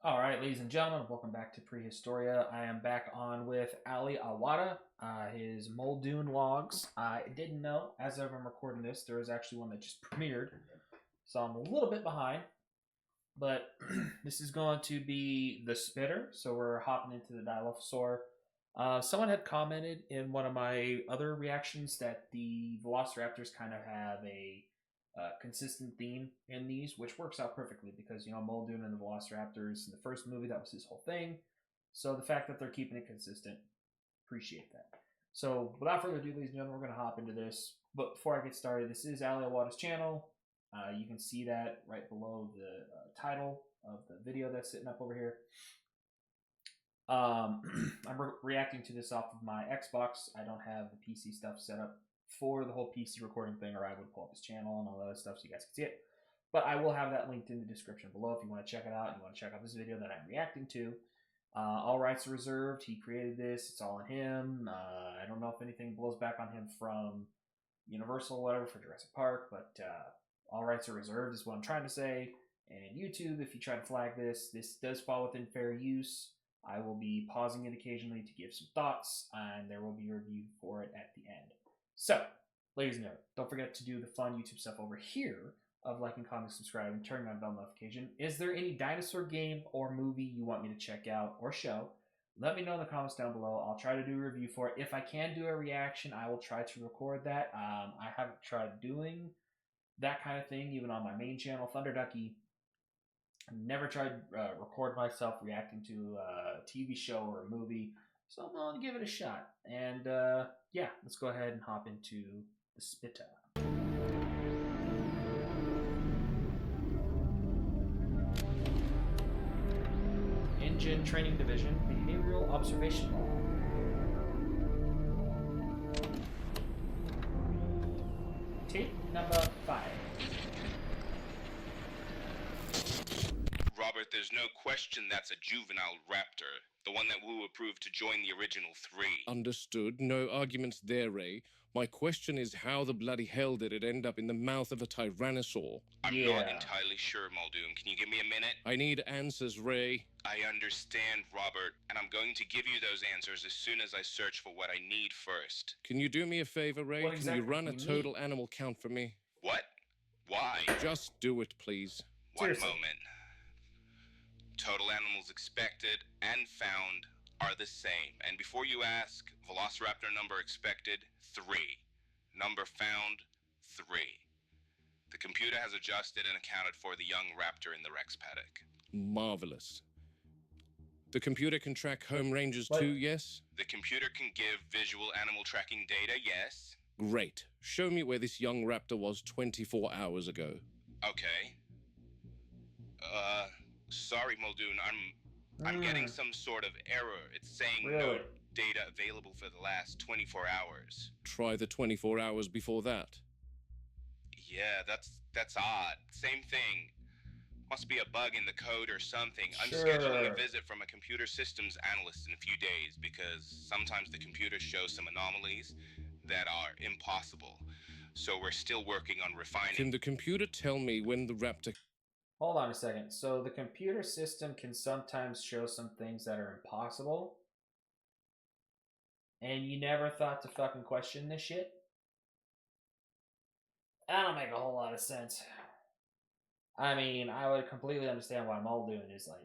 All right, ladies and gentlemen, welcome back to Prehistoria. I am back on with Ali Awada, his Muldoon logs. I didn't know, as of I'm recording this, there was actually one that just premiered, so I'm a little bit behind. But this is going to be the spitter, so we're hopping into the Dilophosaur. Someone had commented in one of my other reactions that the Velociraptors kind of have a consistent theme in these, which works out perfectly because Muldoon and the Velociraptors in the first movie, that was his whole thing. So the fact that they're keeping it consistent, appreciate that. So without further ado, ladies and gentlemen, we're going to hop into this. But before I get started, this is Ali Awada's channel. You can see that right below the title of the video that's sitting up over here. I'm reacting to this off of my Xbox. I don't have the PC stuff set up for the whole PC recording thing, or I would pull up his channel and all that other stuff so you guys can see it. But I will have that linked in the description below if you want to check it out and you want to check out this video that I'm reacting to. All rights are reserved. He created this. It's all on him. I don't know if anything blows back on him from Universal or whatever for Jurassic Park, but all rights are reserved is what I'm trying to say. And YouTube, if you try to flag this does fall within fair use. I will be pausing it occasionally to give some thoughts, and there will be a review for it at the end. So, ladies and gentlemen, don't forget to do the fun YouTube stuff over here of liking, commenting, subscribing, turning on bell notification. Is there any dinosaur game or movie you want me to check out or show? Let me know in the comments down below. I'll try to do a review for it. If I can do a reaction, I will try to record that. I haven't tried doing that kind of thing, even on my main channel, Thunder Ducky. I've never tried record myself reacting to a TV show or a movie, so I'm going to give it a shot. And yeah, let's go ahead and hop into the spitter. Engine Training Division, Behavioral Observation Log. Tape number 5. Robert, there's no question that's a juvenile raptor. The one that Wu approved to join the original 3. Understood. No arguments there, Ray. My question is how the bloody hell did it end up in the mouth of a tyrannosaur? I'm not entirely sure, Muldoon. Can you give me a minute? I need answers, Ray. I understand, Robert, and I'm going to give you those answers as soon as I search for what I need first. Can you do me a favor, Ray? Can you run a total animal count for me? What? Why? Just do it, please. One moment. Total animals expected and found are the same. And before you ask, Velociraptor number expected, 3. Number found, 3. The computer has adjusted and accounted for the young raptor in the Rex paddock. Marvelous. The computer can track home ranges too, yes? The computer can give visual animal tracking data, yes. Great. Show me where this young raptor was 24 hours ago. Okay. Sorry, Muldoon, I'm getting some sort of error. It's saying no data available for the last 24 hours. Try the 24 hours before that. Yeah, that's odd. Same thing. Must be a bug in the code or something. I'm scheduling a visit from a computer systems analyst in a few days because sometimes the computer shows some anomalies that are impossible. So we're still working on refining. Can the computer tell me when the raptor... Hold on a second. So the computer system can sometimes show some things that are impossible? And you never thought to fucking question this shit? That don't make a whole lot of sense. I mean, I would completely understand why Muldoon is like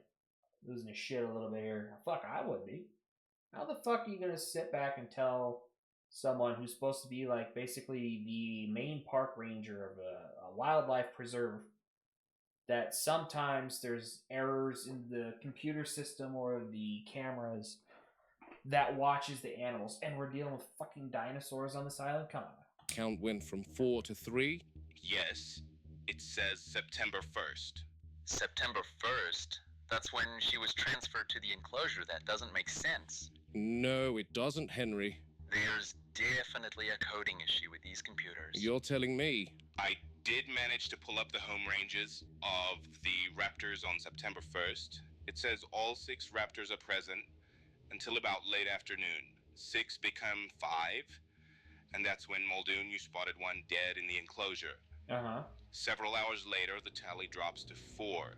losing his shit a little bit here. Fuck, I would be. How the fuck are you gonna sit back and tell someone who's supposed to be like basically the main park ranger of a wildlife preserve that sometimes there's errors in the computer system or the cameras that watches the animals, and we're dealing with fucking dinosaurs on this island? Come on. Count went from 4 to 3? Yes. It says September 1st. September 1st? That's when she was transferred to the enclosure. That doesn't make sense. No, it doesn't, Henry. There's definitely a coding issue with these computers. You're telling me? I did manage to pull up the home ranges of the raptors on September 1st. It says all 6 raptors are present until about late afternoon. 6 become 5, and that's when Muldoon, you spotted one dead in the enclosure. Uh-huh. Several hours later, the tally drops to 4.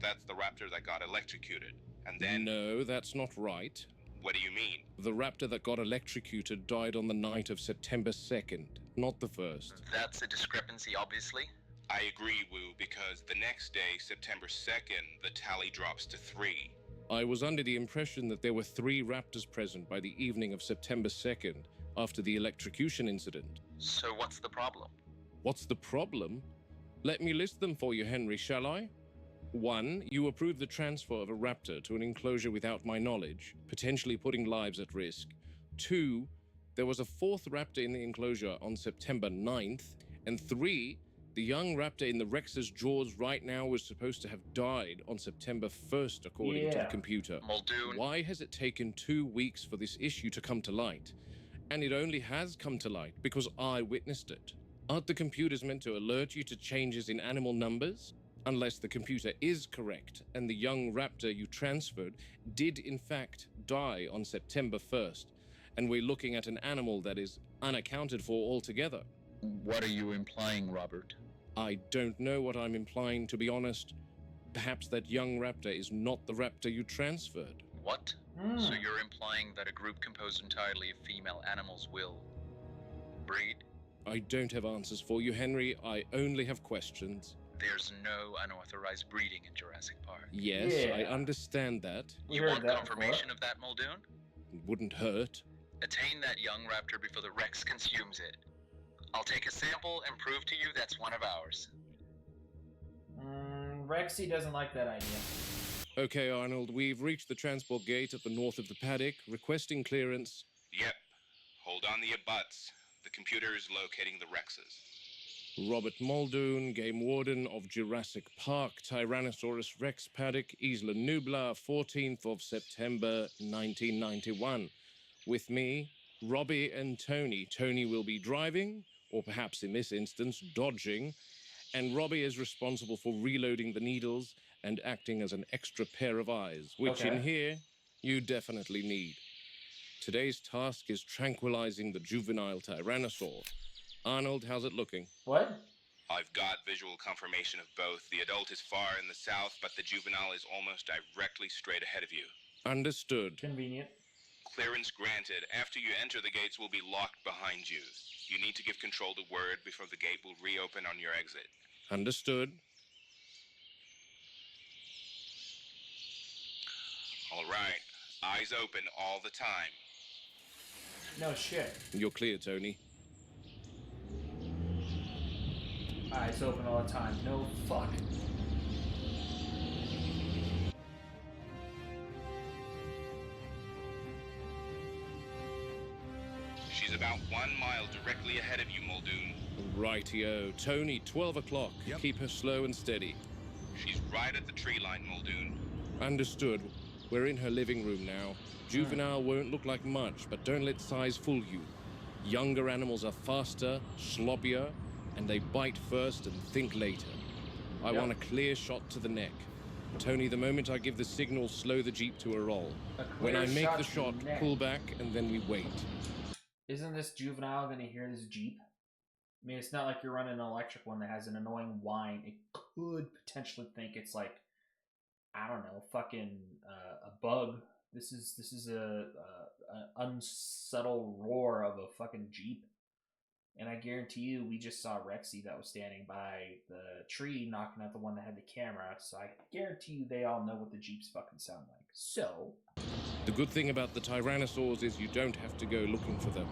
That's the raptor that got electrocuted. And then... No, that's not right. What do you mean? The raptor that got electrocuted died on the night of September 2nd, not the 1st. That's a discrepancy, obviously. I agree, Wu, because the next day, September 2nd, the tally drops to 3. I was under the impression that there were 3 raptors present by the evening of September 2nd, after the electrocution incident. So what's the problem? What's the problem? Let me list them for you, Henry, shall I? 1. You approved the transfer of a raptor to an enclosure without my knowledge, potentially putting lives at risk. 2. There was a 4th raptor in the enclosure on September 9th. And 3. The young raptor in the Rex's jaws right now was supposed to have died on September 1st, according to the computer. Muldoon. Why has it taken 2 weeks for this issue to come to light? And it only has come to light because I witnessed it. Aren't the computers meant to alert you to changes in animal numbers? Unless the computer is correct and the young raptor you transferred did in fact die on September 1st, and we're looking at an animal that is unaccounted for altogether. What are you implying, Robert? I don't know what I'm implying, to be honest. Perhaps that young raptor is not the raptor you transferred. What? So you're implying that a group composed entirely of female animals will breed? I don't have answers for you, Henry. I only have questions. There's no unauthorized breeding in Jurassic Park. Yes, Yeah. I understand that. You heard want that confirmation before. of that, Muldoon? It wouldn't hurt. Attain that young raptor before the Rex consumes it. I'll take a sample and prove to you that's one of ours. Rexy doesn't like that idea. Okay, Arnold, we've reached the transport gate at the north of the paddock, requesting clearance. Yep. Hold on to your butts. The computer is locating the Rexes. Robert Muldoon, Game Warden of Jurassic Park, Tyrannosaurus Rex Paddock, Isla Nublar, 14th of September, 1991. With me, Robbie and Tony. Tony will be driving, or perhaps in this instance, dodging, and Robbie is responsible for reloading the needles and acting as an extra pair of eyes, which in here, you definitely need. Today's task is tranquilizing the juvenile Tyrannosaur. Arnold, how's it looking? What? I've got visual confirmation of both. The adult is far in the south, but the juvenile is almost directly straight ahead of you. Understood. Convenient. Clearance granted. After you enter, the gates will be locked behind you. You need to give control to Word before the gate will reopen on your exit. Understood. All right. Eyes open all the time. No shit. You're clear, Tony. Eyes open all the time. No fuck. She's about 1 mile directly ahead of you, Muldoon. Rightio. Tony, 12 o'clock. Yep. Keep her slow and steady. She's right at the tree line, Muldoon. Understood. We're in her living room now. Juvenile won't look like much, but don't let size fool you. Younger animals are faster, sloppier, and they bite first and think later. I want a clear shot to the neck. Tony, the moment I give the signal, slow the Jeep to a roll. When I make the shot, pull back, and then we wait. Isn't this juvenile gonna hear this Jeep? I mean, it's not like you're running an electric one that has an annoying whine. It could potentially think it's like, I don't know, fucking a bug. This is a unsubtle roar of a fucking Jeep. And I guarantee you, we just saw Rexy that was standing by the tree knocking out the one that had the camera. So I guarantee you they all know what the Jeeps fucking sound like. So... The good thing about the Tyrannosaurs is you don't have to go looking for them.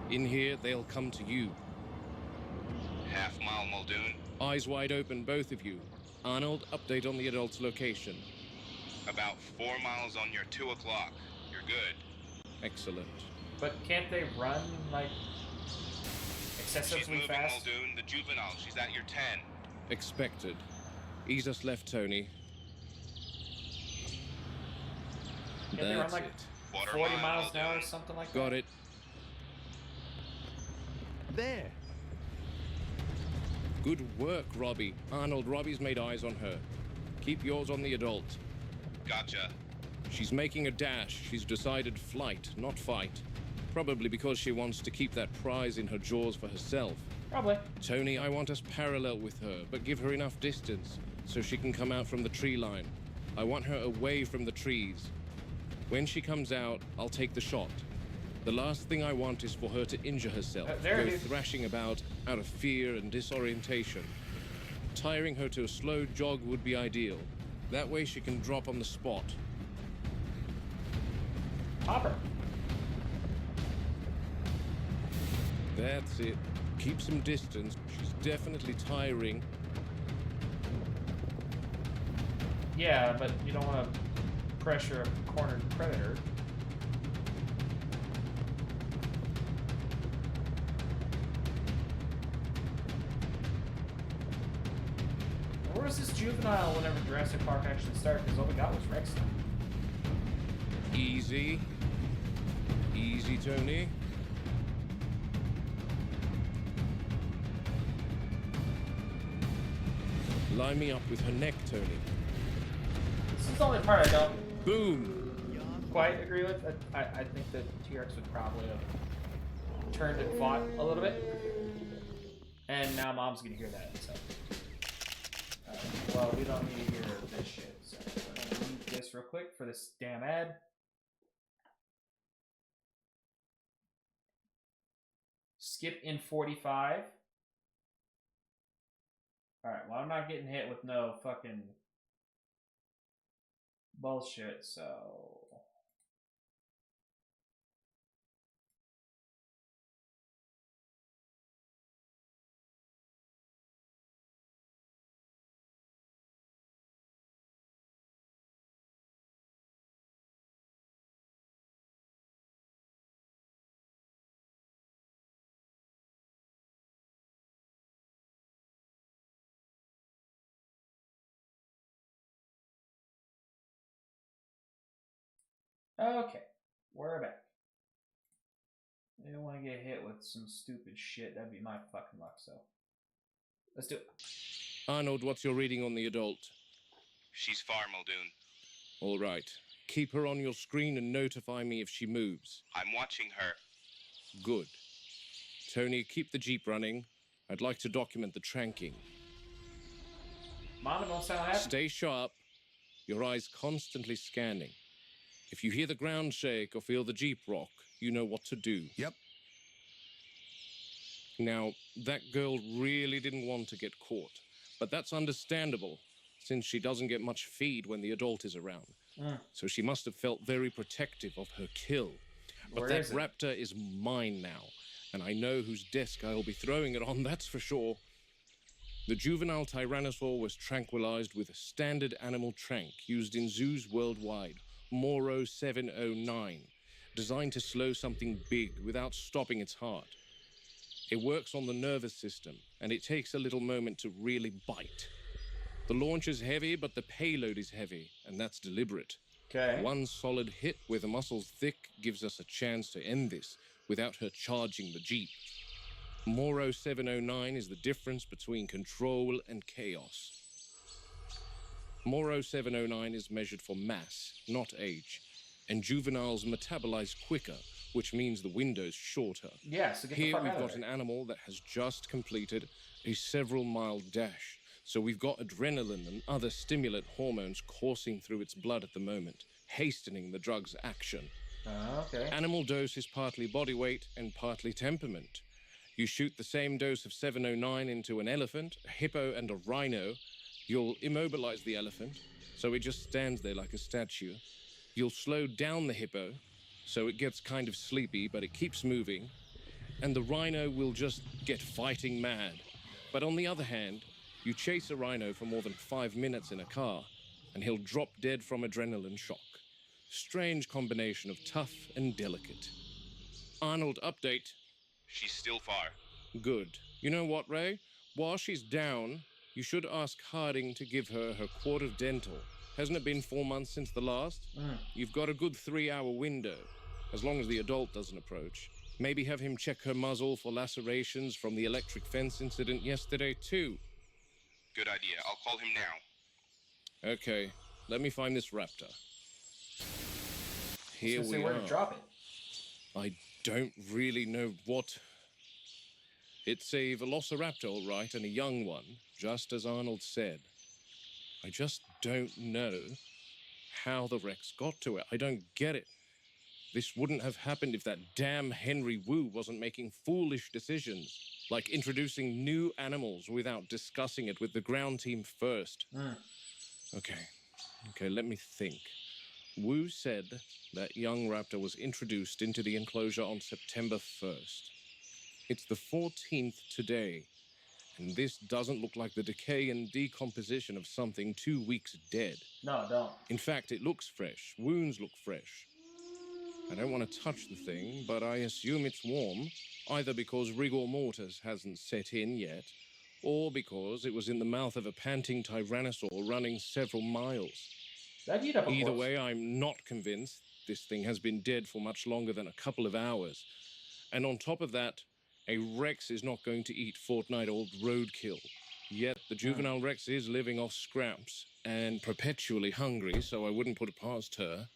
In here, they'll come to you. Half mile, Muldoon. Eyes wide open, both of you. Arnold, update on the adult's location. About 4 miles on your 2 o'clock. You're good. Excellent. But can't they run, like, She's excessively moving, fast? Muldoon. The juvenile. She's at your 10. Expected. Ease us left, Tony. Can't they run, That's like, it. 1/4 40 mile, miles an hour or Muldoon. something like Got that? it. There. Good work, Robbie. Arnold, Robbie's made eyes on her. Keep yours on the adult. Gotcha. She's making a dash. She's decided flight, not fight. Probably because she wants to keep that prize in her jaws for herself. Probably. Tony, I want us parallel with her, but give her enough distance. so she can come out from the tree line. I want her away from the trees. When she comes out, I'll take the shot. The last thing I want is for her to injure herself, go thrashing about out of fear and disorientation. Tiring her to a slow jog would be ideal. That way she can drop on the spot. Hopper. That's it. Keep some distance. She's definitely tiring. Yeah, but you don't want to pressure a cornered predator. Where was this juvenile whenever Jurassic Park actually started? Because all we got was Rex. Easy. Easy, Tony. Line me up with her neck, Tony. This is the only part I don't Boom! quite agree with. I think that T-Rex would probably have turned and fought a little bit. And now Mom's gonna hear that, so. Well, we don't need to hear this shit, so we're gonna mute this real quick for this damn ad. Skip in 45. Alright, well, I'm not getting hit with no fucking bullshit, so. Okay, we're back. I don't want to get hit with some stupid shit. That'd be my fucking luck, so. Let's do it. Arnold, what's your reading on the adult? She's far, Muldoon. All right. Keep her on your screen and notify me if she moves. I'm watching her. Good. Tony, keep the Jeep running. I'd like to document the tranking. Mama, don't sound happy. Stay sharp. Your eyes constantly scanning. If you hear the ground shake or feel the Jeep rock, you know what to do. Yep. Now, that girl really didn't want to get caught, but that's understandable, since she doesn't get much feed when the adult is around. So she must have felt very protective of her kill. But Where that is it? raptor is mine now, and I know whose desk I'll be throwing it on, that's for sure. The juvenile Tyrannosaur was tranquilized with a standard animal trank used in zoos worldwide, Moro 709, designed to slow something big without stopping its heart. It works on the nervous system, and it takes a little moment to really bite. The launch is heavy, but the payload is heavy, and that's deliberate. Okay. One solid hit with the muscles thick gives us a chance to end this without her charging the Jeep. Moro 709 is the difference between control and chaos. Moro 709 is measured for mass, not age, and juveniles metabolize quicker, which means the window's shorter. Yeah, so get the Here fuck we've out of got there. an animal that has just completed a several-mile dash, so we've got adrenaline and other stimulant hormones coursing through its blood at the moment, hastening the drug's action. Okay. Animal dose is partly body weight and partly temperament. You shoot the same dose of 709 into an elephant, a hippo, and a rhino. You'll immobilize the elephant, so it just stands there like a statue. You'll slow down the hippo, so it gets kind of sleepy, but it keeps moving. And the rhino will just get fighting mad. But on the other hand, you chase a rhino for more than 5 minutes in a car, and he'll drop dead from adrenaline shock. Strange combination of tough and delicate. Arnold, update. She's still far. Good. You know what, Ray? While she's down, you should ask Harding to give her her quart of dental. Hasn't it been 4 months since the last? You've got a good 3-hour window, as long as the adult doesn't approach. Maybe have him check her muzzle for lacerations from the electric fence incident yesterday, too. Good idea. I'll call him now. Okay, let me find this raptor. Here we where are. to drop it. I don't really know what... It's a velociraptor, all right, and a young one, just as Arnold said. I just don't know how the Rex got to it. I don't get it. This wouldn't have happened if that damn Henry Wu wasn't making foolish decisions, like introducing new animals without discussing it with the ground team first. Okay, let me think. Wu said that young raptor was introduced into the enclosure on September 1st. It's the 14th today, and this doesn't look like the decay and decomposition of something 2 weeks dead. No, don't. In fact, it looks fresh. Wounds look fresh. I don't want to touch the thing, but I assume it's warm, either because rigor mortis hasn't set in yet, or because it was in the mouth of a panting tyrannosaur running several miles. That'd eat up a Either corpse. way, I'm not convinced this thing has been dead for much longer than a couple of hours. And on top of that, a Rex is not going to eat fortnight-old roadkill. Yet the juvenile Rex is living off scraps and perpetually hungry, so I wouldn't put it past her.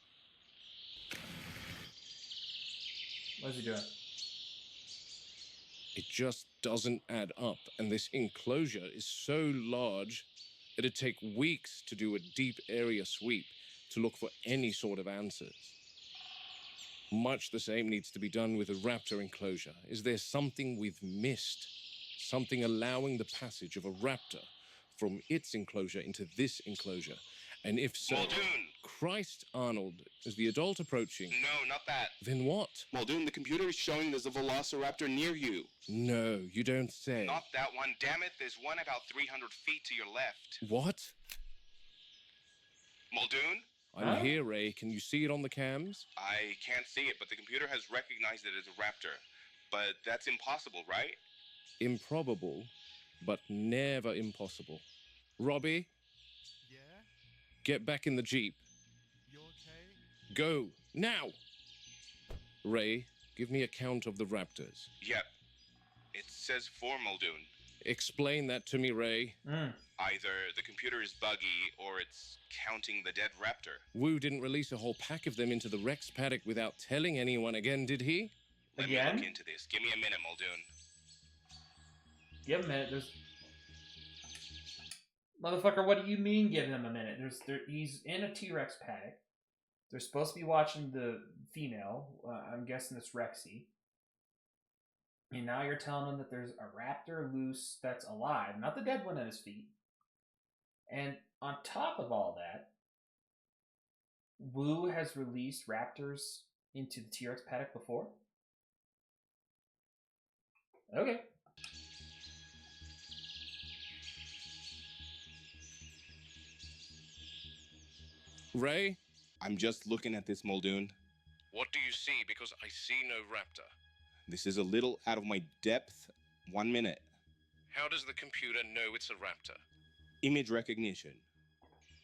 What's he doing? It just doesn't add up, and this enclosure is so large, it'd take weeks to do a deep area sweep to look for any sort of answers. Much the same needs to be done with a raptor enclosure. Is there something we've missed? Something allowing the passage of a raptor from its enclosure into this enclosure? And if so... Muldoon! Christ, Arnold, is the adult approaching? No, not that. Then what? Muldoon, the computer is showing there's a velociraptor near you. No, you don't say. Not that one, damn it. There's one about 300 feet to your left. What? Muldoon? I'm here, Ray. Can you see it on the cams? I can't see it, but the computer has recognized it as a raptor. But that's impossible, right? Improbable, but never impossible. Robbie? Yeah? Get back in the Jeep. You okay? Go, now! Ray, give me a count of the raptors. Yep. It says 4, Muldoon. Explain that to me, Ray. Either the computer is buggy, or it's counting the dead raptor. Wu didn't release a whole pack of them into the Rex paddock without telling anyone again, did he? Let me look into this. Give me a minute, Muldoon. Give him a minute. There's... Motherfucker, what do you mean give him a minute? He's in a T-Rex paddock. They're supposed to be watching the female. I'm guessing it's Rexy. And now you're telling them that there's a raptor loose that's alive, not the dead one at his feet. And on top of all that, Wu has released raptors into the T-Rex paddock before? Okay. Ray? I'm just looking at this, Muldoon. What do you see? Because I see no raptor. This is a little out of my depth. 1 minute. How does the computer know it's a raptor? Image recognition.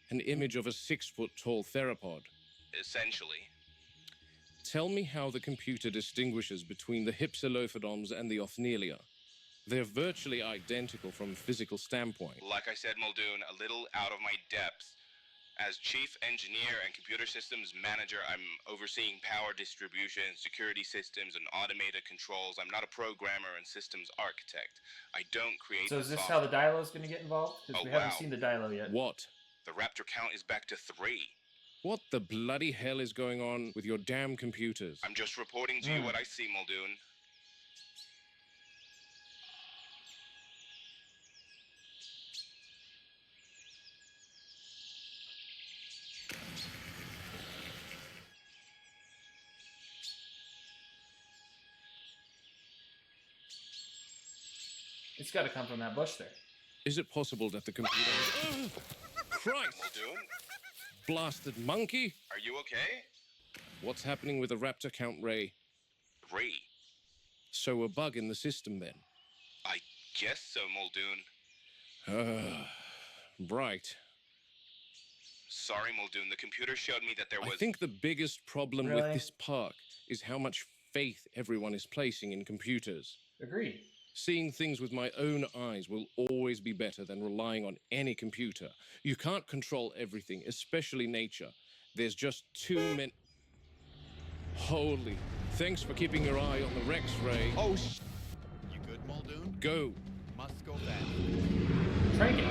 An image of a 6-foot-tall theropod. Essentially. Tell me how the computer distinguishes between the Hypsilophodons and the Othnielia. They're virtually identical from a physical standpoint. Like I said, Muldoon, a little out of my depth. As Chief Engineer and Computer Systems Manager, I'm overseeing power distribution, security systems, and automated controls. I'm not a programmer and systems architect. I don't create So is this how the Dilo is going to get involved? Because we haven't seen the Dilo yet. What? The raptor count is back to 3. What the bloody hell is going on with your damn computers? I'm just reporting to you what I see, Muldoon. It's got to come from that bush there. Is it possible that the computer... Oh, Christ! Muldoon? Blasted monkey! Are you okay? What's happening with the raptor count, Ray? Ray. So a bug in the system, then? I guess so, Muldoon. Right. Sorry, Muldoon. The computer showed me that there was... I think the biggest problem Really? with this park is how much faith everyone is placing in computers. Agreed. Seeing things with my own eyes will always be better than relying on any computer. You can't control everything, especially nature. There's just too many... Holy. Thanks for keeping your eye on the Rex, Ray. Oh, You good, Muldoon? Go. Must go fast. Trank it.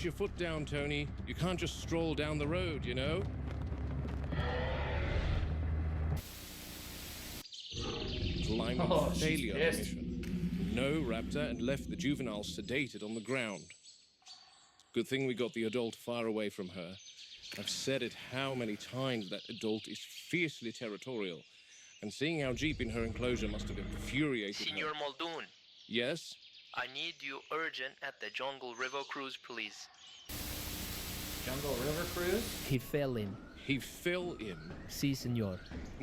Put your foot down, Tony. You can't just stroll down the road, you know? Climate Oh, she's failure pissed. mission. No raptor and left the juvenile sedated on the ground. Good thing we got the adult far away from her. I've said it how many times, that adult is fiercely territorial. And seeing our jeep in her enclosure must have infuriated her. Senor Muldoon, Yes? I need you urgent at the Jungle River Cruise, please. Jungle River Cruise? He fell in. He fell in. Si, senor.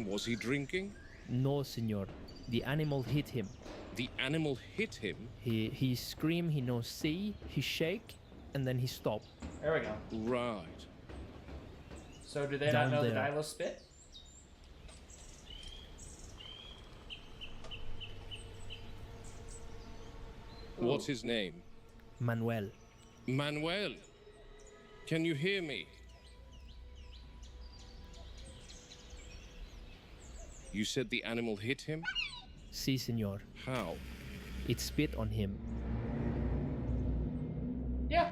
Was he drinking? No, senor. The animal hit him. The animal hit him? He screamed, he no see, he shake, and then he stop. There we go. Right. So do they Down not know the there. Dilo spit? What's his name? Manuel. Manuel. Can you hear me? You said the animal hit him? Si, senor. How? It spit on him. Yeah.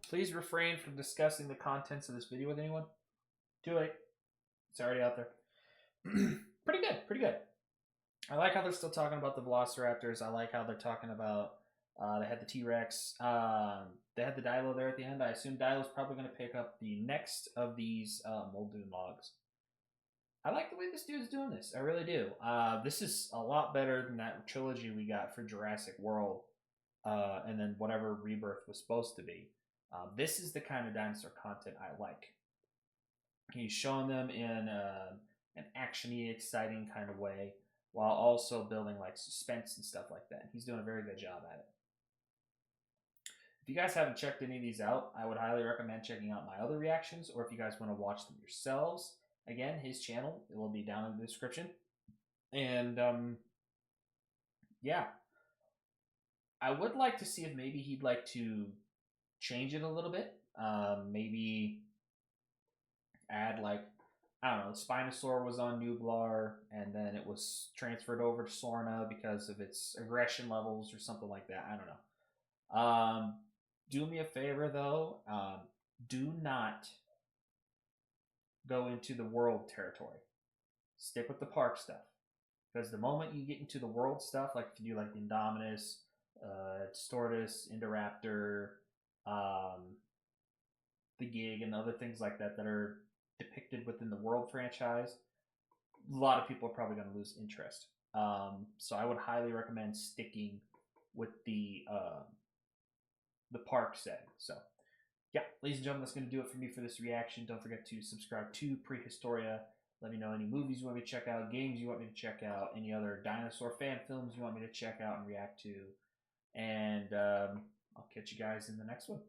Please refrain from discussing the contents of this video with anyone. Too late. It's already out there. Pretty good. Pretty good. I like how they're still talking about the Velociraptors. I like how they're talking about they had the T-Rex. They had the Dilo there at the end. I assume Dilo's probably going to pick up the next of these Muldoon logs. I like the way this dude's doing this. I really do. This is a lot better than that trilogy we got for Jurassic World, and then whatever Rebirth was supposed to be. This is the kind of dinosaur content I like. He's showing them in an action-y, exciting kind of way, while also building like suspense and stuff like that. He's doing a very good job at it. If you guys haven't checked any of these out, I would highly recommend checking out my other reactions, or if you guys want to watch them yourselves, again, his channel, it will be down in the description. And yeah, I would like to see if maybe he'd like to change it a little bit. Maybe add like, I don't know, Spinosaur was on Nublar and then it was transferred over to Sorna because of its aggression levels or something like that. I don't know. Do me a favor though, do not go into the world territory. Stick with the park stuff. Because the moment you get into the world stuff, like if you do like the Indominus, Distortus, Indoraptor, the Gig, and other things like that that are depicted within the world franchise, a lot of people are probably going to lose interest. So I would highly recommend sticking with the park setting. So yeah, ladies and gentlemen, that's going to do it for me for this reaction. Don't forget to subscribe to Prehistoria. Let me know any movies you want me to check out, games you want me to check out, any other dinosaur fan films you want me to check out and react to. And I'll catch you guys in the next one.